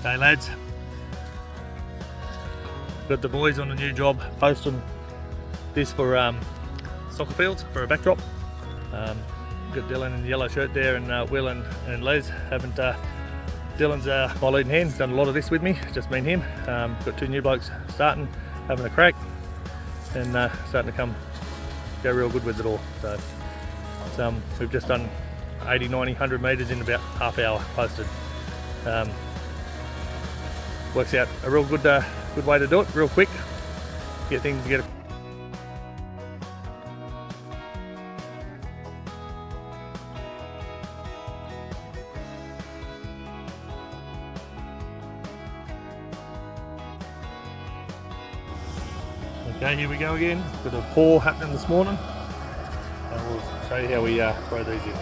Hey lads, got the boys on a new job posting this for soccer fields for a backdrop. Got Dylan in the yellow shirt there, and Will and Les haven't. Dylan's my leading hand. He's done a lot of this with me, just me and him. Got two new blokes starting, having a crack, and starting to go real good with it all. So we've just done 80, 90, 100 metres in about half hour posted. Works out a real good way to do it, real quick. Get things together. Okay, here we go again. Got a pour happening this morning, and we'll show you how we throw these in.